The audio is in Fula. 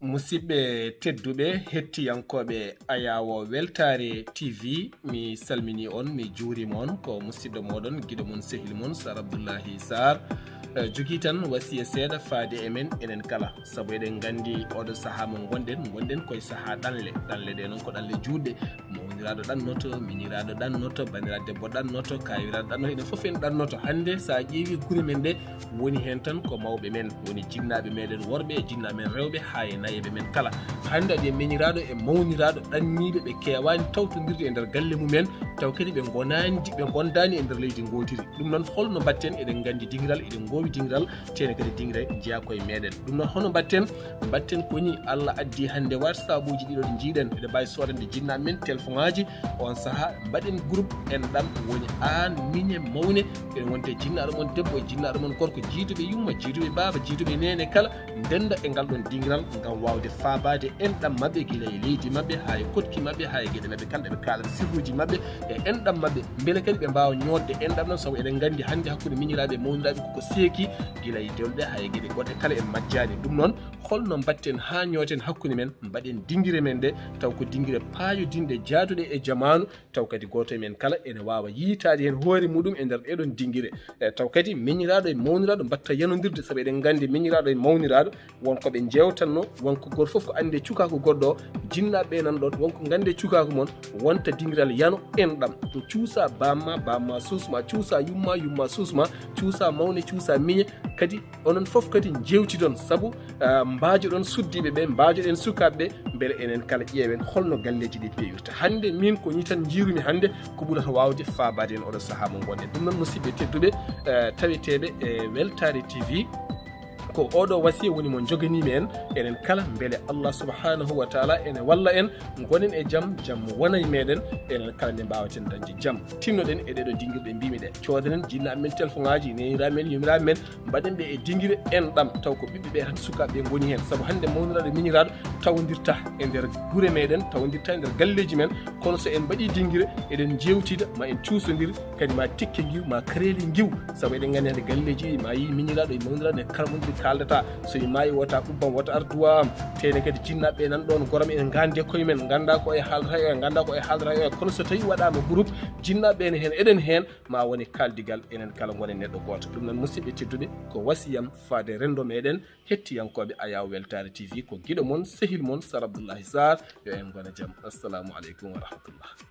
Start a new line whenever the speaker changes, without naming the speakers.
musidɓe tedduɓe hettiyankoɓe ayawo weltare tv mi salmini on mi juurima on ko musidɗo moɗon guiɗo mon sehil mon Sar Abdoullahi Sarr jogui tan wasiya seeɗa faade e men enen kala saabu eɗen gandi oɗo saaha mo gonɗen koye saaha ɗanle ɗe noon ko ɗanle juutɗe mawniraɗo ɗannoto miñiraɗo ɗannoto bandiraɗo debbo ɗannoto kawiraɗo ɗannoto enen foof en ɗannoto hande sa ƴeewi guure men ɗe woni hen tan ko mawɓe men woni jinnaɓe meɗen worɓe e jinnaɓe men rewɓe ha e nayeɓe men kala hande aɗi miñiraɗo e mawniraɗo ɗanniɓe ɓe kewani tawtodirde e nder galle mumen taw kadi ɓe gondani e nder leydi gotiri ɗum noon holno mbatten eɗen gandi dingiral eɗen gowi dingiral tene kadi dingira jeeya koye meɗen ɗum noon hono mbatten koni Allah addi hande WhatsApp uji ɗiɗo ɗi jiiɗen eɗe mbawi sodande jinnaɓe men téléphone ngaji on saaha mbaɗen groupe en ɗam woni an miñe mawne eɗen wonte jinnaɗo mon debbo e jinnaɗo mon gorko jiituɓe yumma jiituɓe baba jiituɓe nene kala denda e ngal ɗon dingiral ngam wawde fabade enɗam mabɓe guila e leydi mabɓe ha e kotki mabɓe ha e gueɗe mabɓe kamɓe ɓe kalata sirruji mabɓe e enɗam mabɓe beele kadi ɓe mbawa ñodde enɗam ɗon saabu eɗen gandi hande hakkude miñiraɓe e mawniraɓe koko seeki guila e dewɗe ha e gueɗe goɗɗe kala en majjani ɗum noon holno mbatten ha ñooten hakkude men mbaɗen dinguire men ɗe taw ko dinguire payodinde jaaduɗe e jamanu taw kadi goto e men kala ene wawa yiitade hen hoore muɗum e nder ɗeɗon dinguire taw kadi miñiraɗo e mawniraɗo mbatta yanodirde saabu eɗen gandi miñiraɗo e mawniraɗo wonko ɓe jewtanno wonko goto foof ko ande cukako goɗɗo o jinnaɓe nan ɗon wonko gande cukako mon wonta dinguiral yano enɗam cuusa bamma susma cuusa yumma susma cuusa mawne cuusa miñe kadi onon foof kadi jewtidon saabu mbajoɗon suddiɓe ɓe mbajoɗen sukaɓeɓe beele enen kala ƴeewen holno galleji ɗi pewirta hande min ko ni tan jiirumi hande ko ɓurata wawde fabade en oɗo saaha mo gonɗen ɗum noon musidɓe tedduɓe taweteɓe e weltare tv ko oɗo wasiya woni mo joganimi en enen kala beele Allah subhanahu wa taala ene walla en gonen e jaam wona e meɗen enen kala nde mbawaten dañde jaam tinnoɗen e ɗeɗo dinguirɗe mbimi ɗe codanen jinnaɓe men téléphone ngaji neniraɓe men yumiraɓe men mbaɗen ɗe e dinguire enɗam taw ko ɓiɓɓe ɓe tan sukaɓe goni hen saabu hande mawniraɗo e miñiraɗo tawodirta e nder guure meɗen tawodirta e nder galleji men kono so en mbaɗi dinguire eɗen jewtida ma en cuusodir kadi ma tikke guiw ma kareli guiw saabu eɗen gandi hande galleji ɗi ma yi miñiraɗo e mawniraɗo e kala monɗi kaldata so e maayi wota ɓubbam wota arduwam tene kadi jinnaɓe nan ɗon goram en gande koye men ganda ko e haaldata yo ganda ko e haaldata yo kono so tawi waɗama groupe jinnaɓe ene hen eɗen hen ma woni kaldigal enen kala gonen neɗɗo goto ɗum noon musidɓe tedduɓe ko wasiyam faade rendo meɗen hettiyankoɓe ayaw weltare tv ko guiɗo mon sehil mon Sar Abdoullahi Sarr yo en gona jaam assalamu aleykum wa rahmatullah